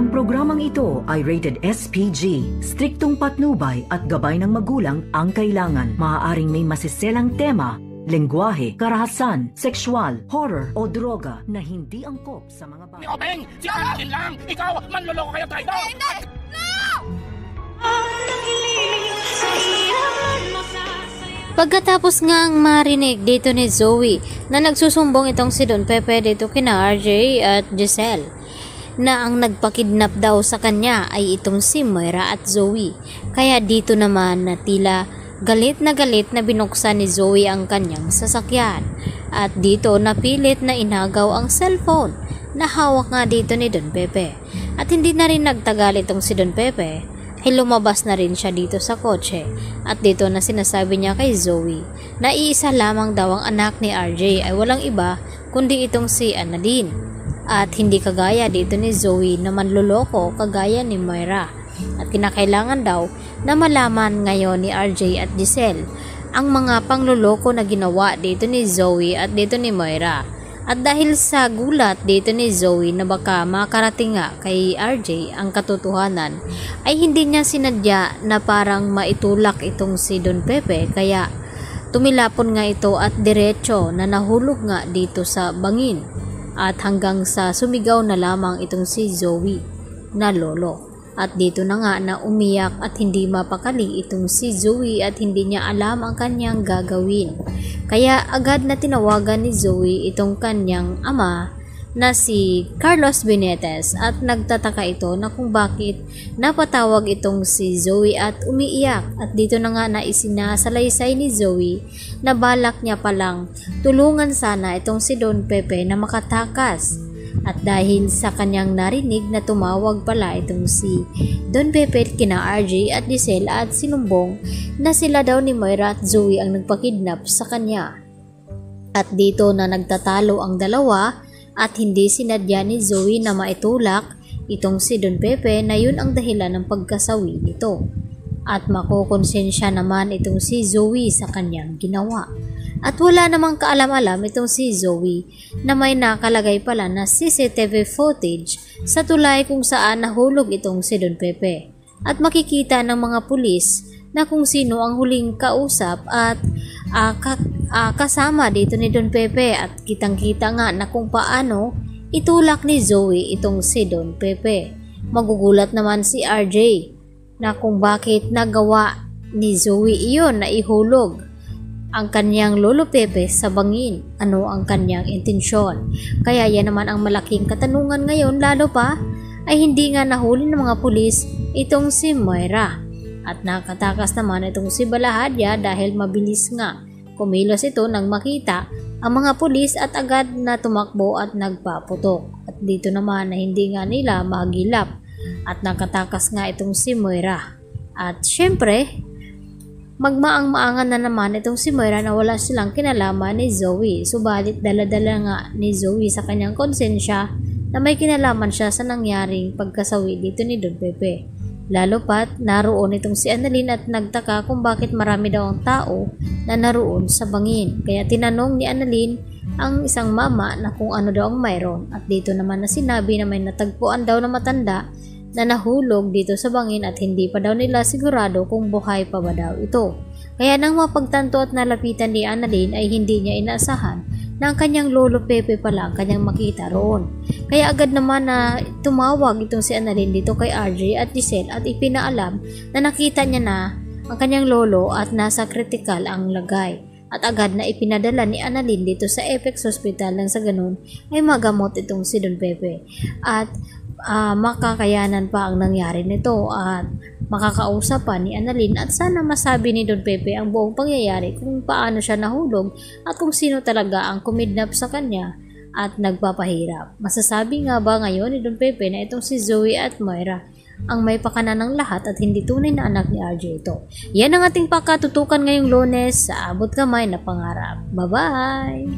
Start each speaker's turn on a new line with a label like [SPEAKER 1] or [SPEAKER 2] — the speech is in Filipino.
[SPEAKER 1] Ang programang ito ay rated SPG. Striktong patnubay at gabay ng magulang ang kailangan. Maaaring may masiselang tema, lengguwahe, karahasan, sexual, horror o droga na hindi angkop sa mga bata.
[SPEAKER 2] Obeng! Si Arkin lang! Ikaw! Manloloko kayo tayo!
[SPEAKER 3] Hindi! No!
[SPEAKER 4] Pagkatapos ngang marinig dito ni Zoe na nagsusumbong itong si Don Pepe dito kina RJ at Giselle na ang nagpakidnap daw sa kanya ay itong si Moira at Zoe. Kaya dito naman na tila galit na binuksan ni Zoe ang kanyang sasakyan. At dito napilit na inagaw ang cellphone na hawak nga dito ni Don Pepe. At hindi na rin nagtagal itong si Don Pepe ay lumabas na rin siya dito sa kotse. At dito na sinasabi niya kay Zoe na iisa lamang daw ang anak ni RJ ay walang iba kundi itong si Annalyn. At hindi kagaya dito ni Zoe na manloloko kagaya ni Moira. At kinakailangan daw na malaman ngayon ni RJ at Giselle ang mga pangloloko na ginawa dito ni Zoe at dito ni Moira. At dahil sa gulat dito ni Zoe na baka makarating nga kay RJ ang katotohanan, ay hindi niya sinadya na parang maitulak itong si Don Pepe, kaya tumilapon nga ito at diretso na nahulog nga dito sa bangin. At hanggang sa sumigaw na lamang itong si Zoe na lolo. At dito na nga na umiyak at hindi mapakali itong si Zoe at hindi niya alam ang kanyang gagawin. Kaya agad na tinawagan ni Zoe itong kanyang ama na si Carlos Benitez at nagtataka ito na kung bakit napatawag itong si Zoe at umiiyak. At dito na nga na isinasalaysay ni Zoe na balak niya palang tulungan sana itong si Don Pepe na makatakas. At dahil sa kanyang narinig na tumawag pala itong si Don Pepe kina RJ at Giselle at sinumbong na sila daw ni Moira at Zoe ang nagpakidnap sa kanya. At dito na nagtatalo ang dalawa at hindi sinadya ni Zoe na maitulak itong si Don Pepe na yun ang dahilan ng pagkasawi nito. At makokonsensya naman itong si Zoe sa kanyang ginawa. At wala namang kaalam-alam itong si Zoe na may nakalagay pala na CCTV footage sa tulay kung saan nahulog itong si Don Pepe. At makikita ng mga pulis na kung sino ang huling kausap at kasama dito ni Don Pepe, at kitang-kita nga na kung paano itulak ni Zoe itong si Don Pepe. Magugulat naman si RJ na kung bakit nagawa ni Zoe iyon na ihulog ang kanyang lolo Pepe sa bangin. Ano ang kanyang intensyon? Kaya yan naman ang malaking katanungan ngayon, lalo pa ay hindi nga nahuli ng mga pulis itong si Moira. At nakatakas naman itong si Balahadya dahil mabilis nga kumilos ito nang makita ang mga pulis at agad na tumakbo at nagpaputok. At dito naman na hindi nga nila magilap at nakatakas nga itong si Moira. At syempre, magmaang-maangan na naman itong si Moira na wala silang kinalaman ni Zoe. Subalit dala-dala nga ni Zoe sa kanyang konsensya na may kinalaman siya sa nangyaring pagkasawi dito ni Don Pepe. Lalo pat naroon itong si Annalyn at nagtaka kung bakit marami daw ang tao na naroon sa bangin. Kaya tinanong ni Annalyn ang isang mama na kung ano daw ang mayroon. At dito naman na sinabi na may natagpuan daw na matanda na nahulog dito sa bangin at hindi pa daw nila sigurado kung buhay pa ba daw ito. Kaya nang mapagtanto at nalapitan ni Annalyn ay hindi niya inaasahan na ang kanyang lolo Pepe pala ang kanyang makita roon. Kaya agad naman na tumawag itong si Annalyn dito kay RJ at Giselle at ipinaalam na nakita niya na ang kanyang lolo at nasa critical ang lagay. At agad na ipinadala ni Annalyn dito sa Apex Hospital nang sa ganun ay magamot itong si Don Pepe. At makakayanan pa ang nangyari nito at makakausap pa ni Annalyn at sana masabi ni Don Pepe ang buong pangyayari kung paano siya nahulog at kung sino talaga ang kumidnap sa kanya at nagpapahirap. Masasabi nga ba ngayon ni Don Pepe na itong si Zoe at Moira ang may pakana ng lahat at hindi tunay na anak ni RJ ito? Yan ang ating pakatutukan ngayong Lunes sa Abot Kamay na Pangarap. Bye-bye!